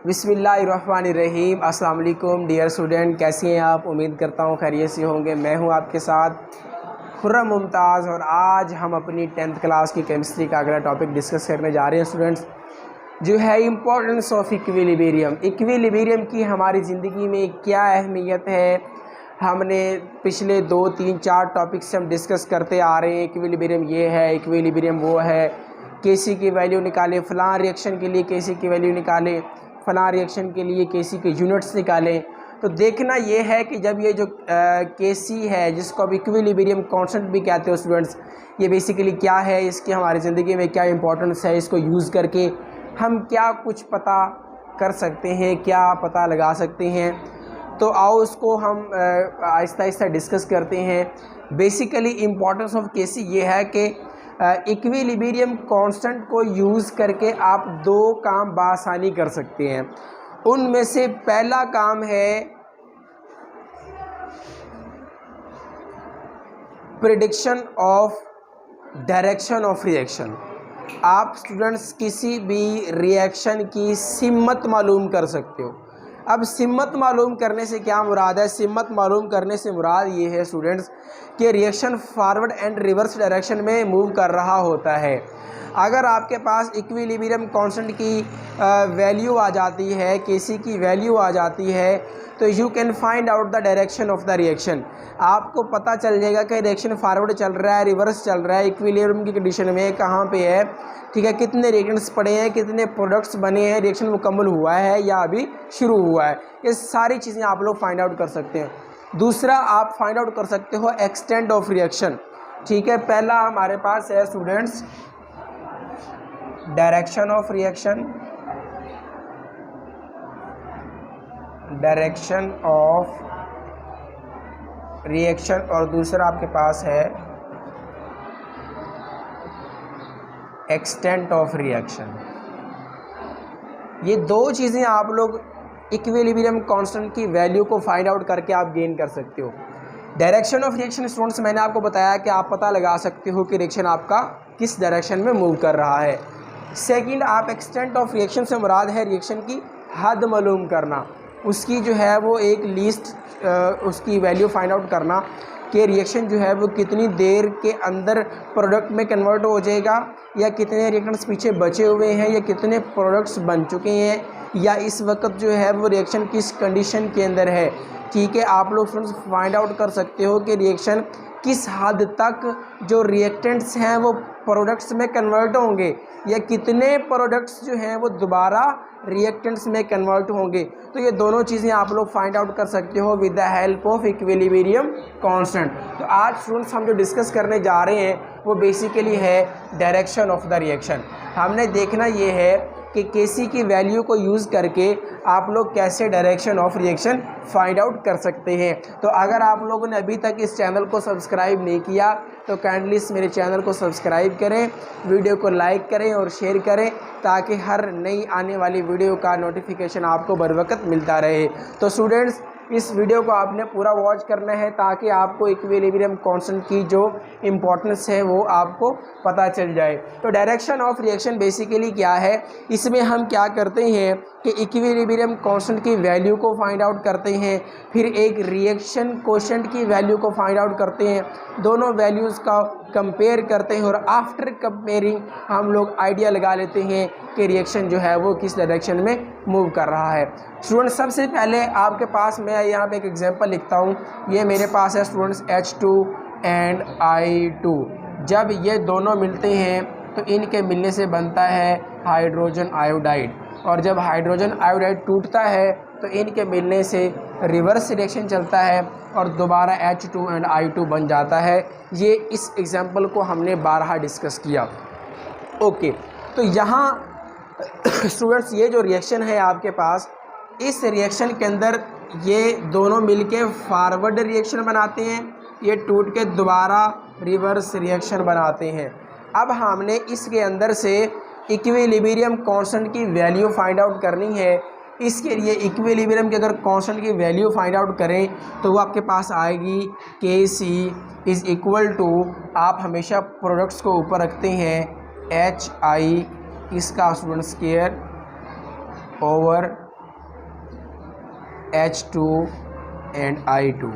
बिस्मिल्लाहिर्रहमानिर्रहीम। अस्सलाम वालेकुम डियर स्टूडेंट, कैसे हैं आप? उम्मीद करता हूँ खैरियत से होंगे। मैं हूँ आपके साथ खुर्रम मुमताज़ और आज हम अपनी 10th क्लास की केमिस्ट्री का अगला टॉपिक डिस्कस करने जा रहे हैं स्टूडेंट्स, जो है इम्पोर्टेंस ऑफ इक्विलिब्रियम। इक्विलिब्रियम की हमारी ज़िंदगी में क्या अहमियत है, हमने पिछले 2, 3, 4 टॉपिक से हम डिस्कस करते आ रहे हैं। इक्विलिब्रियम ये है, इक्विलिब्रियम वो है, केसी की वैल्यू निकालें, फ़लाँ रिएक्शन के लिए केसी की वैल्यू निकालें, फ़लाँ रिएक्शन के लिए केसी के यूनिट्स निकालें। तो देखना ये है कि जब ये जो केसी है, जिसको अब इक्विलिब्रियम कांस्टेंट भी कहते हो स्टूडेंट्स, ये बेसिकली क्या है, इसकी हमारी ज़िंदगी में क्या इंपॉर्टेंस है, इसको यूज़ करके हम क्या कुछ पता कर सकते हैं, क्या पता लगा सकते हैं। तो आओ उसको हम आहिस्ता आहिस्ता डिस्कस करते हैं। बेसिकली इम्पोर्टेंस ऑफ केसी ये है कि इक्विलिब्रियम कांस्टेंट को यूज़ करके आप 2 काम बआसानी कर सकते हैं। उनमें से पहला काम है prediction of direction of reaction. आप स्टूडेंट्स किसी भी रिएक्शन की सिमत मालूम कर सकते हो। अब सिमत मालूम करने से क्या मुराद है? सिमत मालूम करने से मुराद ये है स्टूडेंट्स कि reaction forward and reverse direction में मूव कर रहा होता है। अगर आपके पास इक्विलिब्रियम कांस्टेंट की वैल्यू आ जाती है, केसी की वैल्यू आ जाती है, तो you can find out the direction of the reaction. आपको पता चल जाएगा कि रिएक्शन फॉरवर्ड चल रहा है, रिवर्स चल रहा है, इक्विलिब्रियम की कंडीशन में कहाँ पे है, ठीक है, कितने रिएक्टेंट्स पड़े हैं, कितने प्रोडक्ट्स बने हैं, रिएक्शन मुकम्मल हुआ है या अभी शुरू हुआ है। ये सारी चीज़ें आप लोग फाइंड आउट कर सकते हैं। दूसरा, आप फाइंड आउट कर सकते हो एक्सटेंट ऑफ रिएक्शन। ठीक है, पहला हमारे पास है students direction of reaction, direction of reaction, और दूसरा आपके पास है एक्सटेंट ऑफ रिएक्शन। ये 2 चीज़ें आप लोग इक्विलिब्रियम कांस्टेंट की वैल्यू को फाइंड आउट करके आप गेन कर सकते हो। डायरेक्शन ऑफ रिएक्शन स्टूडेंट्स, मैंने आपको बताया कि आप पता लगा सकते हो कि रिएक्शन आपका किस डायरेक्शन में मूव कर रहा है। सेकंड, आप एक्सटेंट ऑफ रिएक्शन से मुराद है रिएक्शन की हद मालूम करना, उसकी जो है वो एक लीस्ट उसकी वैल्यू फाइंड आउट करना कि रिएक्शन जो है वो कितनी देर के अंदर प्रोडक्ट में कन्वर्ट हो जाएगा, या कितने रिएक्टेंट्स पीछे बचे हुए हैं, या कितने प्रोडक्ट्स बन चुके हैं, या इस वक्त जो है वो रिएक्शन किस कंडीशन के अंदर है। ठीक है, आप लोग स्टूडेंट्स फाइंड आउट कर सकते हो कि रिएक्शन किस हद तक जो रिएक्टेंट्स हैं वो प्रोडक्ट्स में कन्वर्ट होंगे, या कितने प्रोडक्ट्स जो हैं वो दोबारा रिएक्टेंट्स में कन्वर्ट होंगे। तो ये दोनों चीज़ें आप लोग फाइंड आउट कर सकते हो with the help of equilibrium constant. तो आज स्टूडेंट्स हम जो डिस्कस करने जा रहे हैं वो बेसिकली है डायरेक्शन ऑफ द रिएक्शन। हमने देखना ये है कि केसी की वैल्यू को यूज़ करके आप लोग कैसे direction of reaction find out कर सकते हैं। तो अगर आप लोगों ने अभी तक इस चैनल को सब्सक्राइब नहीं किया तो काइंडली इस मेरे चैनल को सब्सक्राइब करें, वीडियो को लाइक करें और शेयर करें, ताकि हर नई आने वाली वीडियो का नोटिफिकेशन आपको बर वक्त मिलता रहे। तो स्टूडेंट्स, इस वीडियो को आपने पूरा वॉच करना है ताकि आपको इक्विलिब्रियम कांस्टेंट की जो इम्पोर्टेंस है वो आपको पता चल जाए। तो डायरेक्शन ऑफ रिएक्शन बेसिकली क्या है, इसमें हम क्या करते हैं कि इक्विलिब्रियम कांस्टेंट की वैल्यू को फाइंड आउट करते हैं, फिर एक रिएक्शन कोशेंट की वैल्यू को फाइंड आउट करते हैं, दोनों वैल्यूज़ का कंपेयर करते हैं, और आफ्टर कंपेयरिंग हम लोग आइडिया लगा लेते हैं कि रिएक्शन जो है वो किस डायरेक्शन में मूव कर रहा है। स्टूडेंट्स, सबसे पहले आपके पास मैं यहाँ पे एक एग्जांपल लिखता हूँ। ये मेरे पास है स्टूडेंट्स H2 एंड I2। जब ये दोनों मिलते हैं तो इनके मिलने से बनता है हाइड्रोजन आयोडाइड, और जब हाइड्रोजन आयोडाइड टूटता है तो इनके मिलने से रिवर्स रिएक्शन चलता है और दोबारा H2 एंड I2 बन जाता है। ये इस एग्जांपल को हमने 12 डिस्कस किया। ओके, तो यहाँ स्टूडेंट्स ये जो रिएक्शन है आपके पास, इस रिएक्शन के अंदर ये दोनों मिलके फॉरवर्ड रिएक्शन बनाते हैं, ये टूट के दोबारा रिवर्स रिएक्शन बनाते हैं। अब हमने इसके अंदर से इक्विलिब्रियम कांस्टेंट की वैल्यू फाइंड आउट करनी है। इसके लिए इक्विलिब्रियम की अगर कांस्टेंट की वैल्यू फाइंड आउट करें तो वो आपके पास आएगी Kc इज़ इक्वल टू, आप हमेशा प्रोडक्ट्स को ऊपर रखते हैं, HI इसका student square over H2 and I2।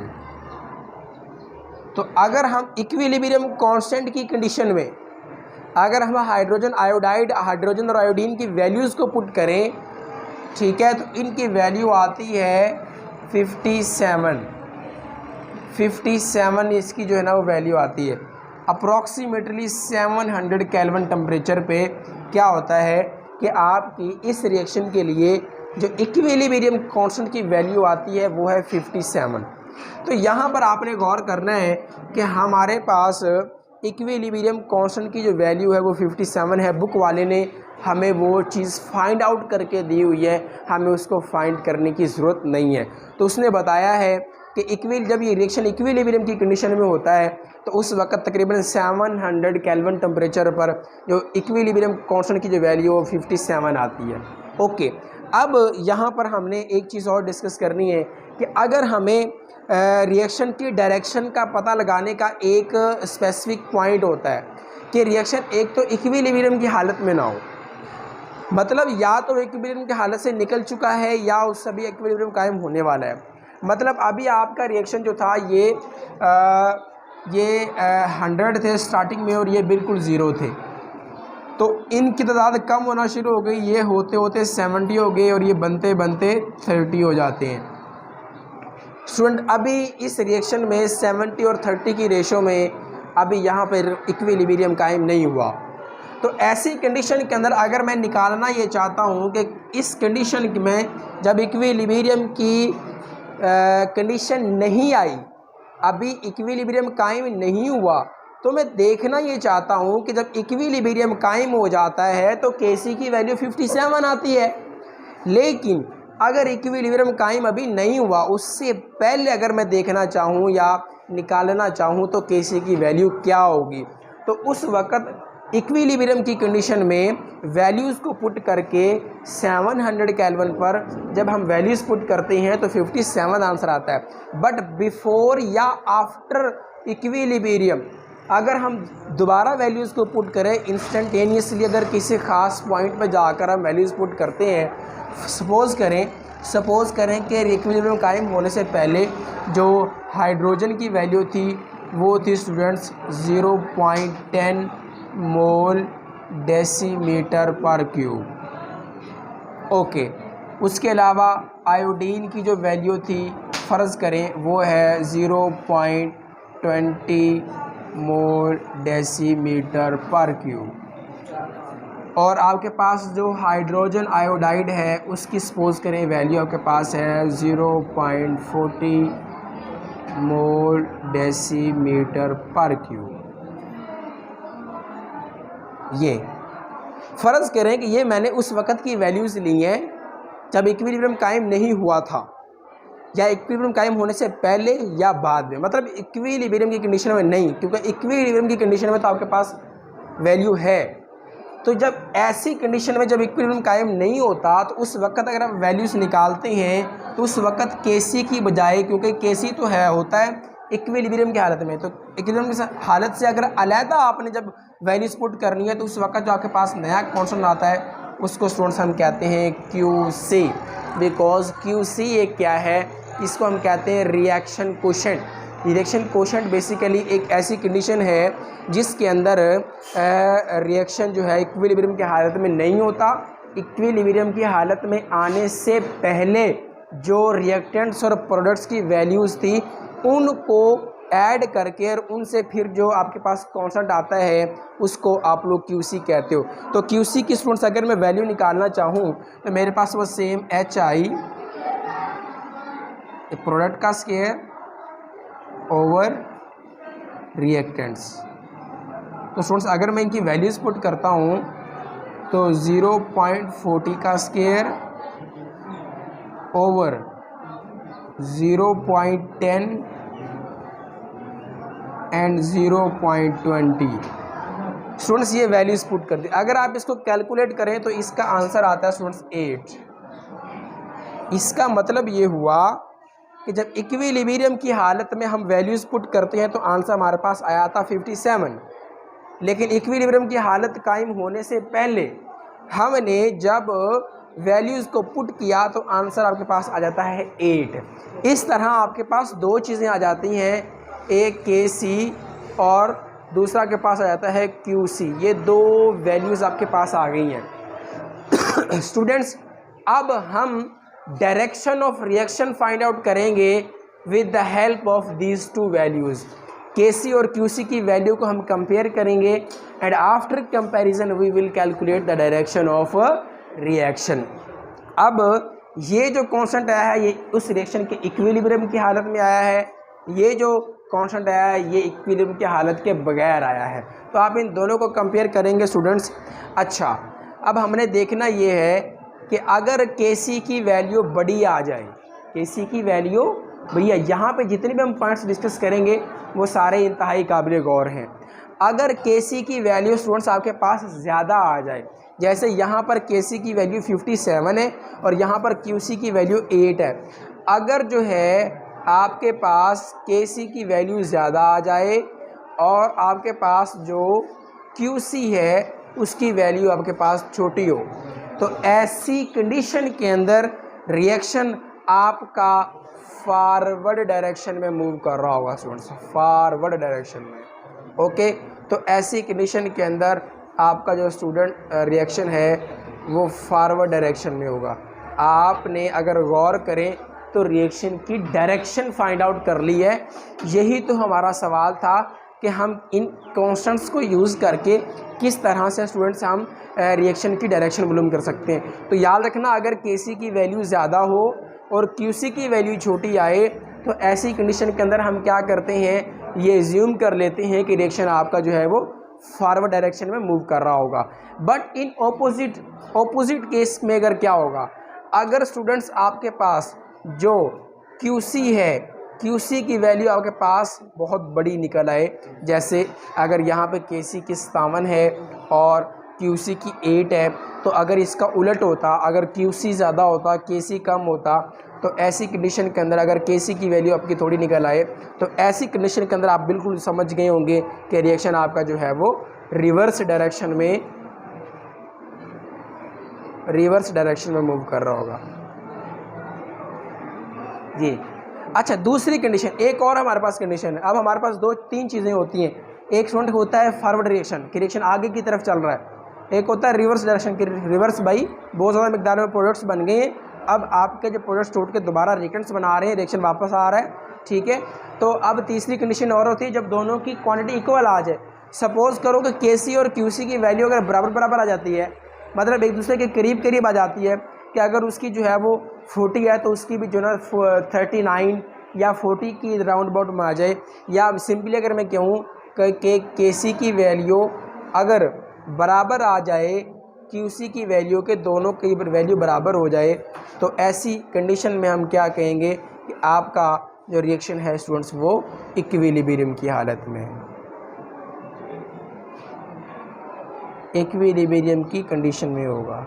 तो अगर हम इक्विलिब्रियम कांस्टेंट की कंडीशन में अगर हम हाइड्रोजन आयोडाइड, हाइड्रोजन और आयोडीन की वैल्यूज़ को पुट करें, ठीक है, तो इनकी वैल्यू आती है 57 इसकी जो है ना वो वैल्यू आती है। अप्रॉक्सीमेटली 700 केल्विन टेम्परेचर पे क्या होता है कि आपकी इस रिएक्शन के लिए जो इक्विलिब्रियम कांस्टेंट की वैल्यू आती है वो है 57। तो यहाँ पर आपने गौर करना है कि हमारे पास इक्विलिब्रियम कांस्टेंट की जो वैल्यू है वो 57 है। बुक वाले ने हमें वो चीज़ फाइंड आउट करके दी हुई है, हमें उसको फाइंड करने की ज़रूरत नहीं है। तो उसने बताया है कि जब ये रिएक्शन इक्विलिब्रियम की कंडीशन में होता है तो उस वक्त तकरीबन 700 केल्विन टेम्परेचर पर जो इक्विलिब्रियम कांस्टेंट की जो वैल्यू है 57 आती है। ओके, अब यहाँ पर हमने एक चीज़ और डिस्कस करनी है कि अगर हमें रिएक्शन की डायरेक्शन का पता लगाने का एक स्पेसिफिक पॉइंट होता है कि रिएक्शन एक तो इक्विलिब्रियम की हालत में ना हो, मतलब या तो इक्विलिब्रियम की हालत से निकल चुका है या उस सभी इक्विलिब्रियम कायम होने वाला है। मतलब अभी आपका रिएक्शन जो था ये 100 थे स्टार्टिंग में और ये बिल्कुल ज़ीरो थे, तो इनकी तादाद कम होना शुरू हो गई, ये होते होते 70 हो गए और ये बनते बनते 30 हो जाते हैं। स्टूडेंट, अभी इस रिएक्शन में 70 और 30 की रेशो में अभी यहाँ पर इक्विलिब्रियम कायम नहीं हुआ। तो ऐसी कंडीशन के अंदर अगर मैं निकालना ये चाहता हूँ कि इस कंडीशन में जब इक्विलिब्रियम की कंडीशन नहीं आई, अभी इक्विलिब्रियम कायम नहीं हुआ, तो मैं देखना ये चाहता हूँ कि जब इक्विलिब्रियम कायम हो जाता है तो Kc की वैल्यू 57 आती है। लेकिन अगर इक्विलिब्रियम कायम अभी नहीं हुआ, उससे पहले अगर मैं देखना चाहूँ या निकालना चाहूँ तो Kc की वैल्यू क्या होगी, तो उस वक़्त इक्विलिब्रियम की कंडीशन में वैल्यूज़ को पुट करके 700 केल्विन पर जब हम वैल्यूज़ पुट करते हैं तो 57 आंसर आता है। बट बिफोर या आफ्टर इक्विलिब्रियम अगर हम दोबारा वैल्यूज़ को पुट करें इंस्टेंटेनियसली, अगर किसी ख़ास पॉइंट पर जाकर हम वैल्यूज़ पुट करते हैं, सपोज़ करें कि इक्विलिब्रियम कायम होने से पहले जो हाइड्रोजन की वैल्यू थी वो थी स्टूडेंट्स 0.10 मोल डेसीमीटर पर क्यूब। ओके, उसके अलावा आयोडीन की जो वैल्यू थी फ़र्ज़ करें वो है 0.20 मोल डेसीमीटर पर क्यूब। और आपके पास जो हाइड्रोजन आयोडाइड है उसकी सपोज़ करें वैल्यू आपके पास है 0.40 मोल डेसीमीटर पर क्यूब। ये फ़र्ज़ करें कि ये मैंने उस वक़्त की वैल्यूज़ ली हैं जब इक्विलिब्रियम कायम नहीं हुआ था या इक्विलिब्रियम कायम होने से पहले या बाद में, मतलब इक्विलिब्रियम की कंडीशन में नहीं, क्योंकि इक्विलिब्रियम की कंडीशन में तो आपके पास वैल्यू है। तो जब ऐसी कंडीशन में जब इक्विलिब्रियम कायम नहीं होता तो उस वक़्त अगर आप वैल्यूज़ निकालते हैं तो उस वक़्त Kc की बजाय, क्योंकि Kc तो है होता है इक्विलिब्रियम की हालत में, तो इक्विलिब्रियम की हालत से अगर अलहदा आपने जब वैल्यूज़ पुट करनी है तो उस वक्त जो आपके पास नया कांस्टेंट आता है उसको स्टूडेंट्स हम कहते हैं Qc। बिकॉज Qc एक क्या है, इसको हम कहते हैं reaction quotient. Reaction quotient basically एक ऐसी कंडीशन है जिसके अंदर रिएक्शन जो है इक्विलिब्रियम की हालत में नहीं होता, इक्विलिब्रियम की हालत में आने से पहले जो रिएक्टेंट्स और प्रोडक्ट्स की वैल्यूज़ थी उनको ऐड करके और उनसे फिर जो आपके पास कांस्टेंट आता है उसको आप लोग Qc कहते हो। तो Qc की स्टूडेंट्स अगर मैं वैल्यू निकालना चाहूँ तो मेरे पास वो सेम HI प्रोडक्ट का स्क्वायर ओवर रिएक्टेंट्स। तो स्टूडेंट्स अगर मैं इनकी वैल्यूज़ पुट करता हूँ तो 0.40 का स्क्वायर ओवर 0.10 एंड 0.20। स्टूडेंट्स ये वैल्यूज़ पुट कर दी। अगर आप इसको कैलकुलेट करें तो इसका आंसर आता है स्टूडेंट्स 8। इसका मतलब ये हुआ कि जब इक्विलिब्रियम की हालत में हम वैल्यूज़ पुट करते हैं तो आंसर हमारे पास आया था 57, लेकिन इक्विलिब्रियम की हालत कायम होने से पहले हमने जब वैल्यूज़ को पुट किया तो आंसर आपके पास आ जाता है 8। इस तरह आपके पास दो चीज़ें आ जाती हैं, एक KC और दूसरा के पास आ जाता है QC। ये दो वैल्यूज़ आपके पास आ गई हैं। स्टूडेंट्स, अब हम direction of reaction find out करेंगे with the help of these two values. KC और QC की वैल्यू को हम कंपेयर करेंगे and after comparison we will calculate the direction of reaction. अब ये जो कांस्टेंट आया है ये उस रिएक्शन के इक्विलिब्रियम की हालत में आया है, ये जो कांस्टेंट आया है ये इक्विलिब्रियम की हालत के बगैर आया है। तो आप इन दोनों को कंपेयर करेंगे स्टूडेंट्स। अच्छा, अब हमने देखना ये है कि अगर KC की वैल्यू बड़ी आ जाए, KC की वैल्यू, भैया यहाँ पे जितने भी हम पॉइंट्स डिस्कस करेंगे वो सारे इंतहाई काबिल गौर हैं। अगर KC की वैल्यू स्टूडेंट्स आपके पास ज़्यादा आ जाए, जैसे यहाँ पर KC की वैल्यू 57 है और यहाँ पर QC की वैल्यू 8 है, अगर जो है आपके पास KC की वैल्यू ज़्यादा आ जाए और आपके पास जो QC है उसकी वैल्यू आपके पास छोटी हो, तो ऐसी कंडीशन के अंदर रिएक्शन आपका फॉरवर्ड डायरेक्शन में मूव कर रहा होगा स्टूडेंट्स, फॉरवर्ड डायरेक्शन में। ओके, तो ऐसी कंडीशन के अंदर आपका जो स्टूडेंट रिएक्शन है वो फॉरवर्ड डायरेक्शन में होगा। आपने अगर गौर करें तो रिएक्शन की डायरेक्शन फाइंड आउट कर ली है। यही तो हमारा सवाल था कि हम इन कॉन्स्टेंट्स को यूज़ करके किस तरह से स्टूडेंट्स हम रिएक्शन की डायरेक्शन मालूम कर सकते हैं। तो याद रखना, अगर KC की वैल्यू ज़्यादा हो और QC की वैल्यू छोटी आए तो ऐसी कंडीशन के अंदर हम क्या करते हैं, ये एज्यूम कर लेते हैं कि रिएक्शन आपका जो है वो फॉरवर्ड डायरेक्शन में मूव कर रहा होगा। बट इन ऑपोजिट केस में अगर क्या होगा, अगर स्टूडेंट्स आपके पास जो QC है, QC की वैल्यू आपके पास बहुत बड़ी निकल आए, जैसे अगर यहाँ पे KC की 57 है और QC की 8 है, तो अगर इसका उलट होता, अगर QC ज़्यादा होता KC कम होता, तो ऐसी कंडीशन के अंदर अगर KC की वैल्यू आपकी थोड़ी निकल आए तो ऐसी कंडीशन के अंदर आप बिल्कुल समझ गए होंगे कि रिएक्शन आपका जो है वो रिवर्स डायरेक्शन में मूव कर रहा होगा जी। अच्छा, दूसरी कंडीशन, एक और हमारे पास कंडीशन है। अब हमारे पास दो तीन चीज़ें होती हैं। एक स्टूडेंट होता है फॉरवर्ड रिएक्शन, कि रिएक्शन आगे की तरफ चल रहा है। एक होता है रिवर्स डायरेक्शन, की रिवर्स भाई बहुत ज़्यादा मिकदार में प्रोडक्ट्स बन गए हैं, अब आपके जो प्रोडक्ट्स टूट के दोबारा रिएक्टेंट्स बना रहे हैं, रिएक्शन वापस आ रहा है, ठीक है। तो अब तीसरी कंडीशन और होती है जब दोनों की क्वांटिटी इक्वल आ जाए। सपोज़ करो कि KC और QC की वैल्यू अगर बराबर आ जाती है, मतलब एक दूसरे के करीब आ जाती है, कि अगर उसकी जो है वो 40 है तो उसकी भी जो ना 39 या 40 की राउंड अबाउट में आ जाए, या सिंपली अगर मैं कहूँ कि KC की वैल्यू अगर बराबर आ जाए QC की वैल्यू के, दोनों की वैल्यू बराबर हो जाए, तो ऐसी कंडीशन में हम क्या कहेंगे कि आपका जो रिएक्शन है स्टूडेंट्स वो इक्विलिब्रियम की हालत में है, इक्विलिब्रियम की कंडीशन में होगा।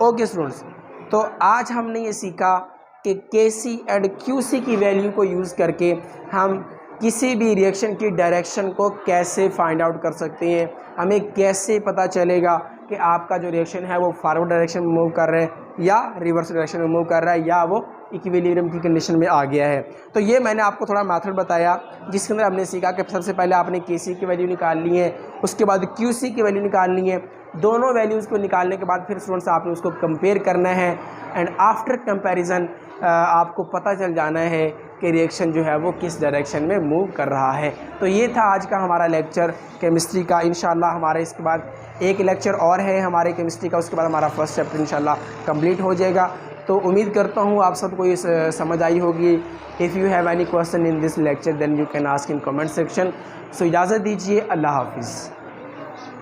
ओके स्टूडेंट्स, तो आज हमने ये सीखा कि KC एंड QC की वैल्यू को यूज़ करके हम किसी भी रिएक्शन की डायरेक्शन को कैसे फाइंड आउट कर सकते हैं, हमें कैसे पता चलेगा कि आपका जो रिएक्शन है वो फॉरवर्ड डायरेक्शन में मूव कर रहा है या रिवर्स डायरेक्शन में मूव कर रहा है या वो इक्विलिब्रियम की कंडीशन में आ गया है। तो ये मैंने आपको थोड़ा मेथड बताया जिसके अंदर हमने सीखा कि सबसे पहले आपने KC की वैल्यू निकाल ली है, उसके बाद QC की वैल्यू निकालनी है। दोनों वैल्यूज़ को निकालने के बाद फिर स्टूडेंट्स आपने उसको कंपेयर करना है एंड आफ्टर कंपैरिजन आपको पता चल जाना है कि रिएक्शन जो है वो किस डायरेक्शन में मूव कर रहा है। तो ये था आज का हमारा लेक्चर केमिस्ट्री का। इंशाल्लाह हमारे इसके बाद एक लेक्चर और है हमारे केमिस्ट्री का, उसके बाद हमारा फर्स्ट चैप्टर इंशाल्लाह कंप्लीट हो जाएगा। तो उम्मीद करता हूँ आप सबको ये समझ आई होगी। If you have any question in this lecture then you can ask in comment section. So इजाज़त दीजिए, अल्लाह हाफिज़।